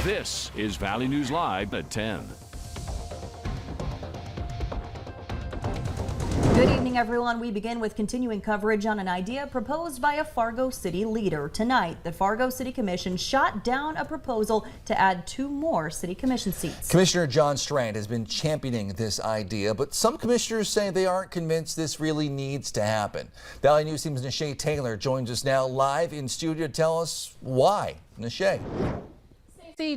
This is Valley News Live at 10. Good evening, everyone. We begin with continuing coverage on an idea proposed by a Fargo City leader. Tonight, the Fargo City Commission shot down a proposal to add 2 more City Commission seats. Commissioner John Strand has been championing this idea, but some commissioners say they aren't convinced this really needs to happen. Valley News Team's Nishay Taylor joins us now live in studio to tell us why. Nishay.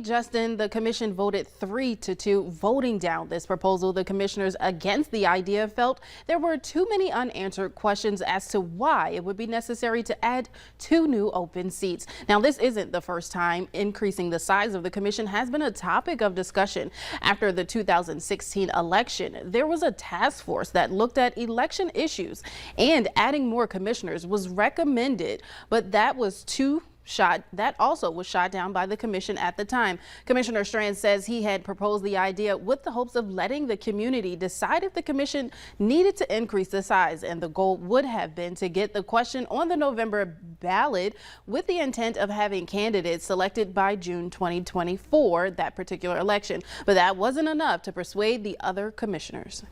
Justin, the commission voted 3-2, voting down this proposal. The commissioners against the idea felt there were too many unanswered questions as to why it would be necessary to add 2 new open seats. Now, this isn't the first time increasing the size of the commission has been a topic of discussion. After the 2016 election, there was a task force that looked at election issues, and adding more commissioners was recommended, but that also was shot down by the commission at the time. Commissioner Strand says he had proposed the idea with the hopes of letting the community decide if the commission needed to increase the size, and the goal would have been to get the question on the November ballot with the intent of having candidates selected by June 2024, that particular election. But that wasn't enough to persuade the other commissioners.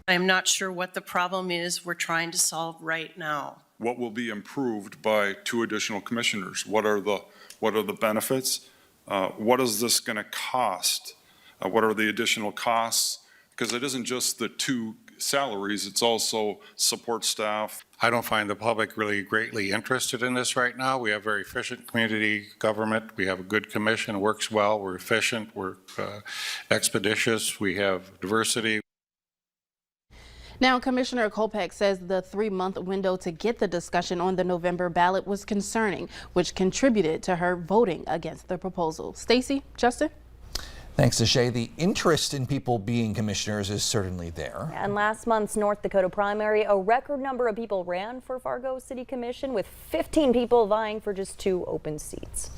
I'm not sure what the problem is we're trying to solve right now. What will be improved by 2 additional commissioners? What are the benefits? What is this going to cost? What are the additional costs? Because it isn't just the 2 salaries, it's also support staff. I don't find the public really greatly interested in this right now. We have very efficient community government. We have a good commission, it works well, we're efficient, we're expeditious, we have diversity. Now, Commissioner Kopech says the 3-month window to get the discussion on the November ballot was concerning, which contributed to her voting against the proposal. Stacey, Justin? Thanks, Nishay. The interest in people being commissioners is certainly there. And last month's North Dakota primary, a record number of people ran for Fargo City Commission, with 15 people vying for just 2 open seats.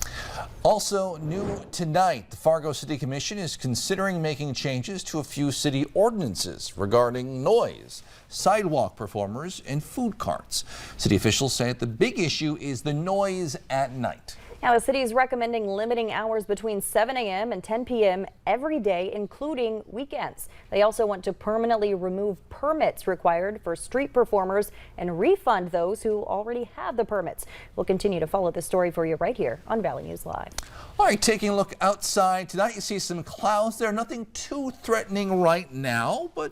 Also new tonight, the Fargo City Commission is considering making changes to a few city ordinances regarding noise, sidewalk performers, and food carts. City officials say the big issue is the noise at night. Now, the city is recommending limiting hours between 7 a.m. and 10 p.m. every day, including weekends. They also want to permanently remove permits required for street performers and refund those who already have the permits. We'll continue to follow this story for you right here on Valley News Live. All right, taking a look outside tonight, you see some clouds there. Nothing too threatening right now, but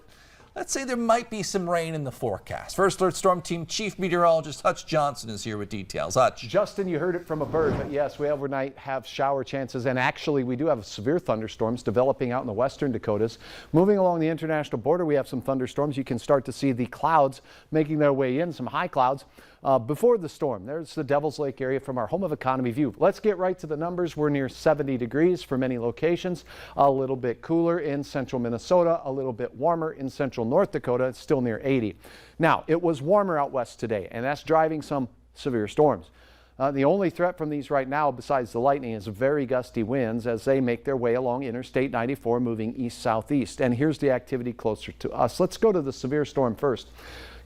let's say there might be some rain in the forecast. First Alert Storm Team Chief Meteorologist Hutch Johnson is here with details. Hutch. Justin, you heard it from a bird, but yes, we overnight have shower chances, and actually we do have severe thunderstorms developing out in the western Dakotas. Moving along the international border, we have some thunderstorms. You can start to see the clouds making their way in, some high clouds. Before the storm, there's the Devil's Lake area from our home of economy view. Let's get right to the numbers. We're near 70 degrees for many locations, a little bit cooler in central Minnesota, a little bit warmer in central North Dakota. It's still near 80. Now, it was warmer out west today, and that's driving some severe storms. The only threat from these right now, besides the lightning, is very gusty winds as they make their way along Interstate 94, moving east-southeast. And here's the activity closer to us. Let's go to the severe storm first.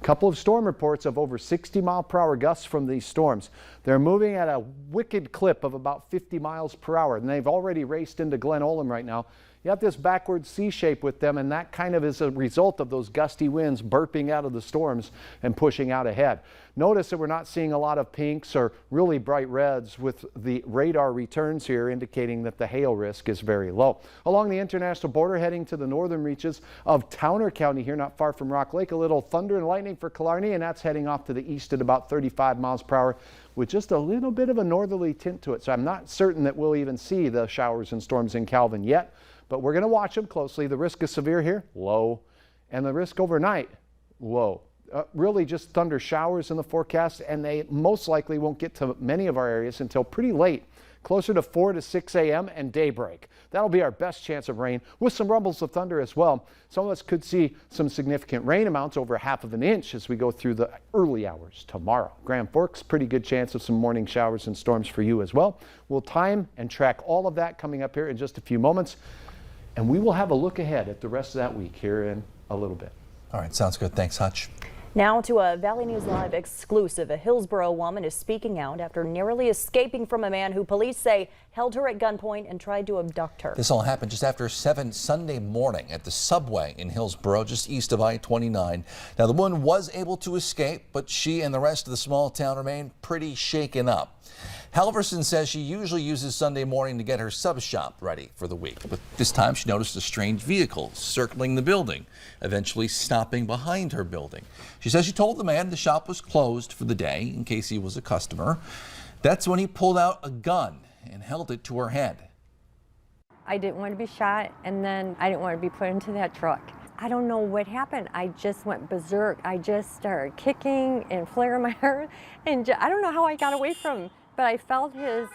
Couple of storm reports of over 60-mile-per-hour gusts from these storms. They're moving at a wicked clip of about 50 miles per hour, and they've already raced into Glen Olem right now. You have this backward C shape with them, and that kind of is a result of those gusty winds burping out of the storms and pushing out ahead. Notice that we're not seeing a lot of pinks or really bright reds, with the radar returns here indicating that the hail risk is very low. Along the international border, heading to the northern reaches of Towner County here, not far from Rock Lake, a little thunder and lightning for Killarney, and that's heading off to the east at about 35 miles per hour with just a little bit of a northerly tint to it. So I'm not certain that we'll even see the showers and storms in Calvin yet, but we're going to watch them closely. The risk of severe here, low, and the risk overnight, low. Really just thunder showers in the forecast, and they most likely won't get to many of our areas until pretty late, closer to 4 to 6 a.m. and daybreak. That'll be our best chance of rain, with some rumbles of thunder as well. Some of us could see some significant rain amounts, over 1/2 of an inch, as we go through the early hours tomorrow. Grand Forks, pretty good chance of some morning showers and storms for you as well. We'll time and track all of that coming up here in just a few moments, and we will have a look ahead at the rest of that week here in a little bit. All right, sounds good. Thanks, Hutch. Now to a Valley News Live exclusive. A Hillsborough woman is speaking out after narrowly escaping from a man who police say held her at gunpoint and tried to abduct her. This all happened just after 7 Sunday morning at the subway in Hillsborough, just east of I-29. Now, the woman was able to escape, but she and the rest of the small town remain pretty shaken up. Halverson says she usually uses Sunday morning to get her sub shop ready for the week, but this time she noticed a strange vehicle circling the building, eventually stopping behind her building. She says she told the man the shop was closed for the day in case he was a customer. That's when he pulled out a gun and held it to her head. I didn't want to be shot, and then I didn't want to be put into that truck. I don't know what happened. I just went berserk. I just started kicking and flaring my hair, and I don't know how I got away from him. But I felt his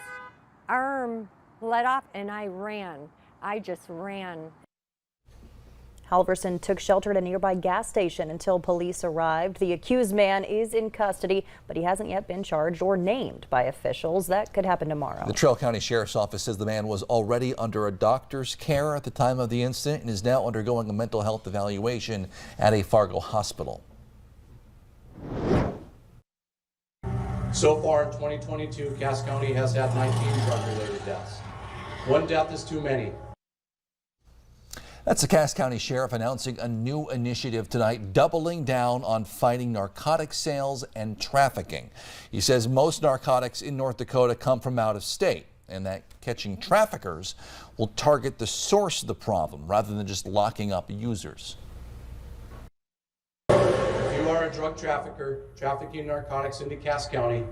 arm let off and I ran. I just ran. Halverson took shelter at a nearby gas station until police arrived. The accused man is in custody, but he hasn't yet been charged or named by officials. That could happen tomorrow. The Trail County Sheriff's Office says the man was already under a doctor's care at the time of the incident and is now undergoing a mental health evaluation at a Fargo hospital. So far in 2022, Cass County has had 19 drug-related deaths. One death is too many. That's the Cass County Sheriff announcing a new initiative tonight, doubling down on fighting narcotic sales and trafficking. He says most narcotics in North Dakota come from out of state, and that catching traffickers will target the source of the problem rather than just locking up users. If you are a drug trafficker trafficking narcotics into Cass County,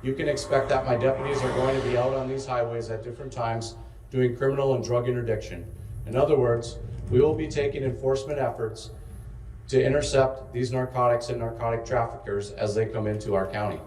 you can expect that my deputies are going to be out on these highways at different times doing criminal and drug interdiction. In other words, we will be taking enforcement efforts to intercept these narcotics and narcotic traffickers as they come into our county.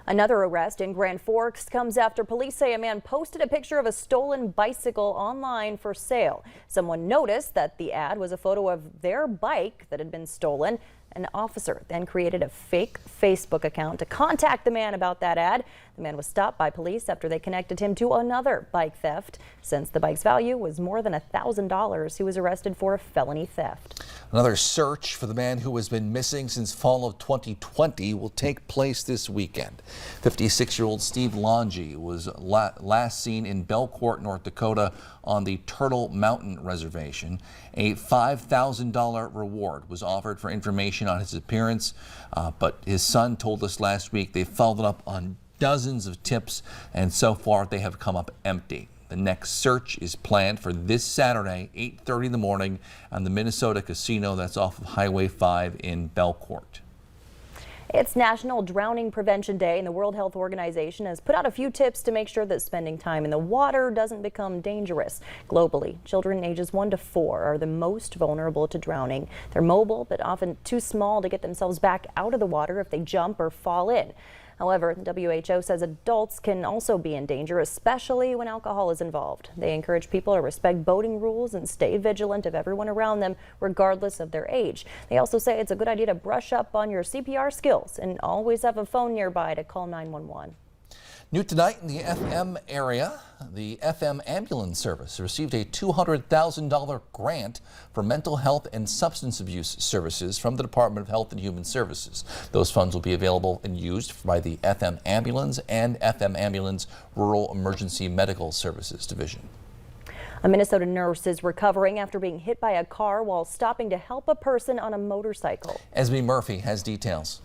Another arrest in Grand Forks comes after police say a man posted a picture of a stolen bicycle online for sale. Someone noticed that the ad was a photo of their bike that had been stolen. An officer then created a fake Facebook account to contact the man about that ad. The man was stopped by police after they connected him to another bike theft. Since the bike's value was more than $1,000, he was arrested for felony theft. Another search for the man who has been missing since fall of 2020 will take place this weekend. 56-year-old Steve Longy was last seen in Belcourt, North Dakota on the Turtle Mountain Reservation. A $5,000 reward was offered for information on his appearance, but his son told us last week they followed up on dozens of tips, and so far they have come up empty. The next search is planned for this Saturday, 8:30 in the morning, on the Minnesota Casino that's off of Highway 5 in Belcourt. It's National Drowning Prevention Day, and the World Health Organization has put out a few tips to make sure that spending time in the water doesn't become dangerous. Globally, children ages 1 to 4 are the most vulnerable to drowning. They're mobile, but often too small to get themselves back out of the water if they jump or fall in. However, WHO says adults can also be in danger, especially when alcohol is involved. They encourage people to respect boating rules and stay vigilant of everyone around them, regardless of their age. They also say it's a good idea to brush up on your CPR skills and always have a phone nearby to call 911. New tonight in the FM area, the FM ambulance service received a $200,000 grant for mental health and substance abuse services from the Department of Health and Human Services. Those funds will be available and used by the FM Ambulance and FM Ambulance Rural Emergency Medical Services Division. A Minnesota nurse is recovering after being hit by a car while stopping to help a person on a motorcycle. Esme Murphy has details.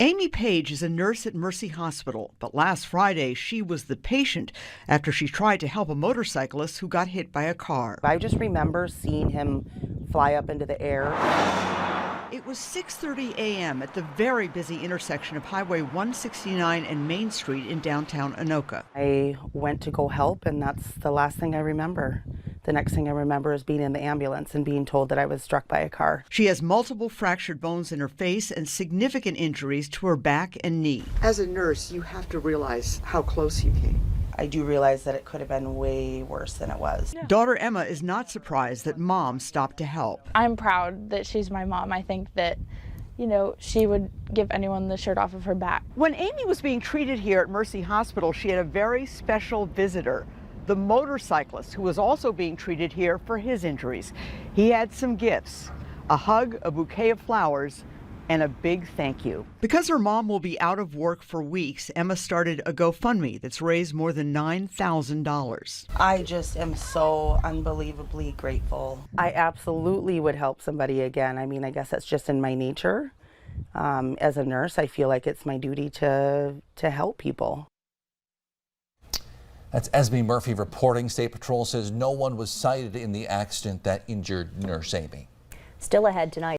Amy Page is a nurse at Mercy Hospital, but last Friday she was the patient after she tried to help a motorcyclist who got hit by a car. I just remember seeing him fly up into the air. It was 6:30 a.m. at the very busy intersection of Highway 169 and Main Street in downtown Anoka. I went to go help, and that's the last thing I remember. The next thing I remember is being in the ambulance and being told that I was struck by a car. She has multiple fractured bones in her face and significant injuries to her back and knee. As a nurse, you have to realize how close you came. I do realize that it could have been way worse than it was. Daughter Emma is not surprised that mom stopped to help. I'm proud that she's my mom. I think that, you know, she would give anyone the shirt off of her back. When Amy was being treated here at Mercy Hospital, she had a very special visitor, the motorcyclist who was also being treated here for his injuries. He had some gifts, A hug, a bouquet of flowers, and a big thank you. Because her mom will be out of work for weeks, Emma started a GoFundMe that's raised more than $9,000. I just am so unbelievably grateful. I absolutely would help somebody again. I mean, I guess that's just in my nature. As a nurse, I feel like it's my duty to help people. That's Esme Murphy reporting. State Patrol says no one was cited in the accident that injured Nurse Amy. Still ahead tonight.